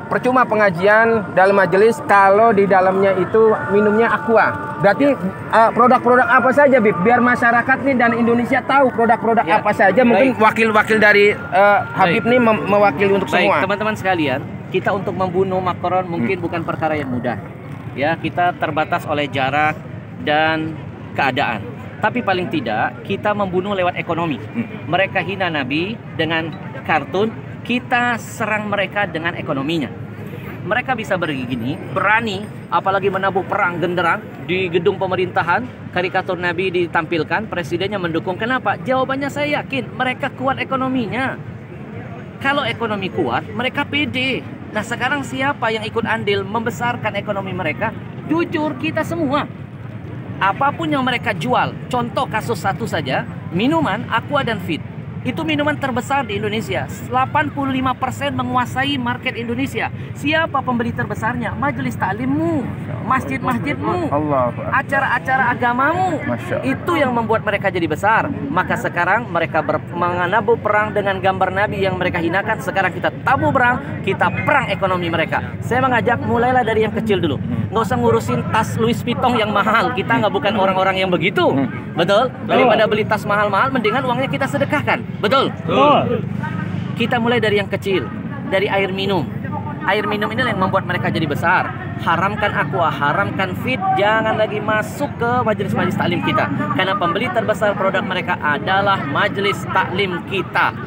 percuma pengajian dalam majelis kalau di dalamnya itu minumnya aqua. Berarti produk-produk apa saja, Bib? Biar masyarakat nih dan Indonesia tahu produk-produk apa saja. Mungkin wakil-wakil dari Habib nih mewakili untuk semua. Teman-teman sekalian, kita untuk membunuh Macron mungkin bukan perkara yang mudah. Ya, kita terbatas oleh jarak dan keadaan. Tapi paling tidak kita membunuh lewat ekonomi. Mereka hina Nabi dengan kartun, kita serang mereka dengan ekonominya. Mereka bisa begini, berani, apalagi menabuh perang genderang di gedung pemerintahan, karikatur Nabi ditampilkan, presidennya mendukung. Kenapa? Jawabannya saya yakin mereka kuat ekonominya. Kalau ekonomi kuat, mereka pede. Nah, sekarang siapa yang ikut andil membesarkan ekonomi mereka? Jujur, kita semua. Apapun yang mereka jual, contoh kasus satu saja, minuman Aqua dan Fit. Itu minuman terbesar di Indonesia. 85% menguasai market Indonesia. Siapa pembeli terbesarnya? Majelis taklimmu, masjid-masjidmu, acara-acara agamamu. Itu yang membuat mereka jadi besar. Maka sekarang mereka menabuh perang dengan gambar Nabi yang mereka hinakan. Sekarang kita tabuh perang, kita perang ekonomi mereka. Saya mengajak mulailah dari yang kecil dulu. Nggak usah ngurusin tas Louis Vuitton yang mahal. Kita nggak bukan orang-orang yang begitu. Betul? Daripada beli tas mahal-mahal, mendingan uangnya kita sedekahkan. Betul? Kita mulai dari yang kecil, dari air minum. Air minum ini yang membuat mereka jadi besar. Haramkan aqua, haramkan Fit, jangan lagi masuk ke majelis-majelis taklim kita. Karena pembeli terbesar produk mereka adalah majelis taklim kita.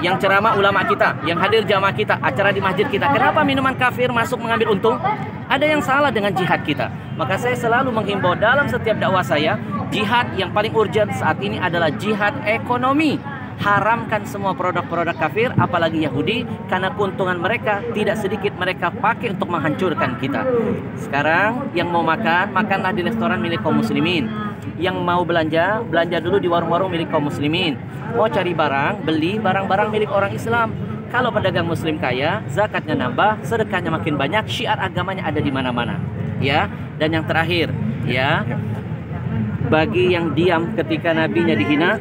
Yang ceramah ulama kita, yang hadir jamaah kita, acara di masjid kita. Kenapa minuman kafir masuk mengambil untung? Ada yang salah dengan jihad kita. Maka saya selalu menghimbau dalam setiap dakwah saya, jihad yang paling urgent saat ini adalah jihad ekonomi. Haramkan semua produk-produk kafir, apalagi Yahudi, karena keuntungan mereka tidak sedikit mereka pakai untuk menghancurkan kita. Sekarang yang mau makan, makanlah di restoran milik kaum muslimin. Yang mau belanja, belanja dulu di warung-warung milik kaum muslimin. Mau cari barang, beli barang-barang milik orang Islam. Kalau pedagang muslim kaya, zakatnya nambah, sedekahnya makin banyak, syiar agamanya ada di mana-mana. Ya, dan yang terakhir, ya, bagi yang diam ketika nabinya dihina,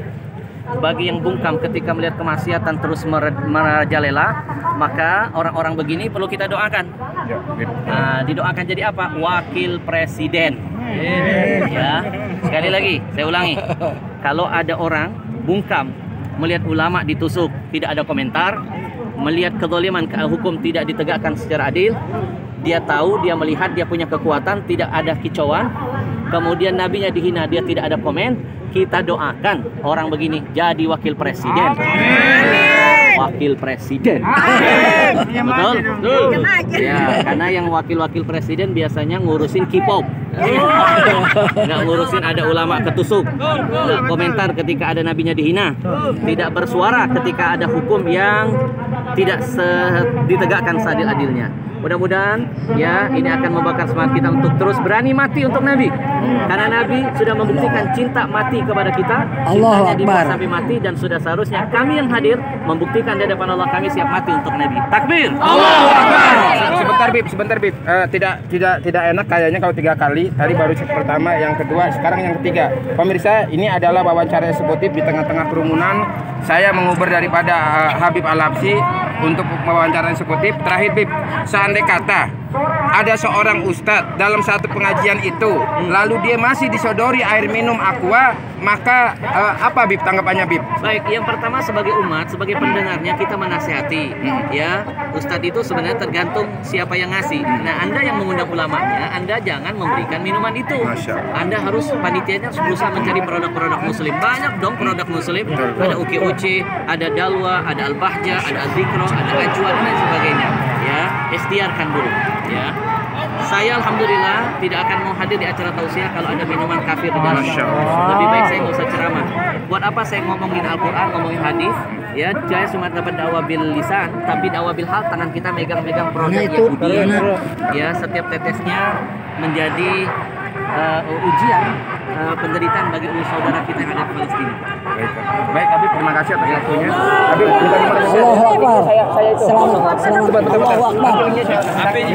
bagi yang bungkam ketika melihat kemaksiatan terus merajalela, maka orang-orang begini perlu kita doakan. Nah, didoakan jadi apa? Wakil presiden. Ya, sekali lagi saya ulangi. Kalau ada orang bungkam melihat ulama ditusuk, tidak ada komentar, melihat kezaliman hukum tidak ditegakkan secara adil, dia tahu, dia melihat, dia punya kekuatan, tidak ada kicauan, kemudian nabinya dihina, dia tidak ada komen, kita doakan orang begini jadi wakil presiden. Wakil presiden. Betul? Ya, karena yang wakil-wakil presiden biasanya ngurusin K-pop. Nggak ngurusin ada ulama ketusuk. Nggak komentar ketika ada nabinya dihina. Tidak bersuara ketika ada hukum yang tidak ditegakkan seadil-adilnya. Mudah-mudahan ya ini akan membakar semangat kita untuk terus berani mati untuk Nabi. Karena Nabi sudah membuktikan cinta mati kepada kita. Cintanya dibuat sampai mati, dan sudah seharusnya kami yang hadir membuktikan di hadapan Allah kami siap mati untuk Nabi. Takbir. Allahu Akbar. Sebentar Bib. Tidak enak kayaknya kalau 3 kali. Tadi baru pertama, yang kedua, sekarang yang ketiga. Pemirsa, ini adalah wawancara eksekutif di tengah-tengah kerumunan. Saya menguber daripada Habib Al-Habsyi untuk wawancara eksekutif. Terakhir Bib, seandainya kata ada seorang ustadz dalam satu pengajian itu, lalu dia masih disodori air minum aqua, maka apa Bib tanggapannya Bib? Baik, yang pertama sebagai umat, sebagai pendengarnya kita menasihati. Ya, ustadz itu sebenarnya tergantung siapa yang ngasih. Nah, Anda yang mengundang ulamanya, Anda jangan memberikan minuman itu. Anda harus, panitianya berusaha mencari produk-produk muslim. Banyak dong produk muslim. Ada UKUC, ada Dalwa, ada Al-Bahja, ada Al-Zikro, ada Ajwa, dan lain sebagainya. Ya, ikhtiarkan dulu. Ya, saya alhamdulillah tidak akan mau hadir di acara tausiah kalau ada minuman kafir di dalam. Lebih baik saya nggak usah ceramah. Buat apa saya ngomongin Al-Quran, ngomongin hadis? Ya, saya cuma dapat dakwah bil lisan, tapi dakwah bil hal, tangan kita megang-megang produk Yahudi. Ya, setiap tetesnya menjadi ujian, penderitaan bagi saudara kita yang ada di Palestina. Baik Habib, terima kasih atas waktunya. Habib, Allahu Akbar. Selamat. Allahu Akbar. Apa ini?